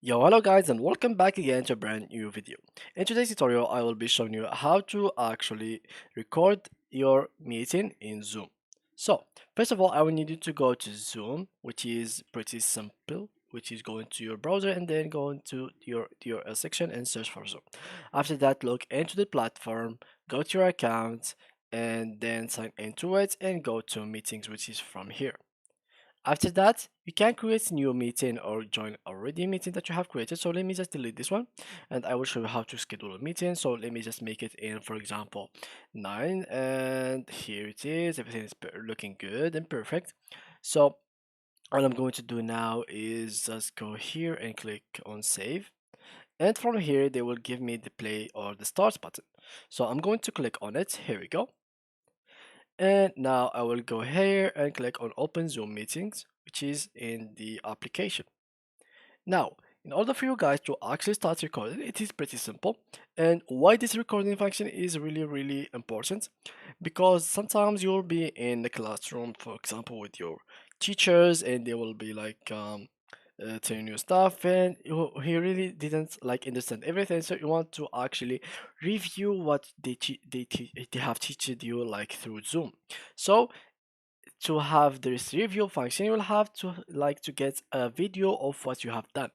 Yo, hello guys, and welcome back again to a brand new video. In today's tutorial, I will be showing you how to actually record your meeting in Zoom. So, first of all, I will need you to go to Zoom, which is pretty simple, which is going to your browser and then go into your section and search for Zoom. After that, log into the platform, go to your account, and then sign into it and go to meetings, which is from here. After that, you can create a new meeting or join already a meeting that you have created. So let me just delete this one and I will show you how to schedule a meeting. So let me just make it in, for example, 9, and here it is. Everything is looking good and perfect. So all I'm going to do now is just go here and click on save. And from here, they will give me the play or the start button. So I'm going to click on it. Here we go. And now I will go here and click on open Zoom meetings, which is in the application. Now, in order for you guys to actually start recording, it is pretty simple. And why this recording function is really important, because sometimes you'll be in the classroom, for example, with your teachers, and they will be like telling you stuff, and he really didn't like understand everything. So you want to actually review what they have taught you like through Zoom. So to have this review function, you will have to like to get a video of what you have done.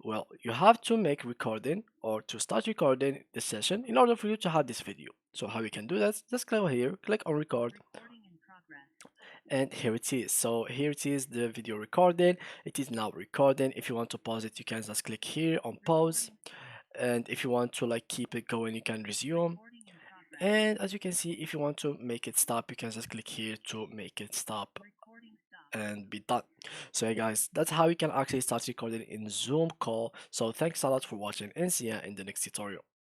Well, you have to make recording or to start recording the session in order for you to have this video. So how you can do that, just click here, click on record, and here it is. So here it is, the video recording. It is now recording. If you want to pause it, you can just click here on pause, and if you want to like keep it going, you can resume. And as you can see, if you want to make it stop, you can just click here to make it stop and be done. So yeah guys, that's how you can actually start recording in Zoom call. So thanks a lot for watching and see you in the next tutorial.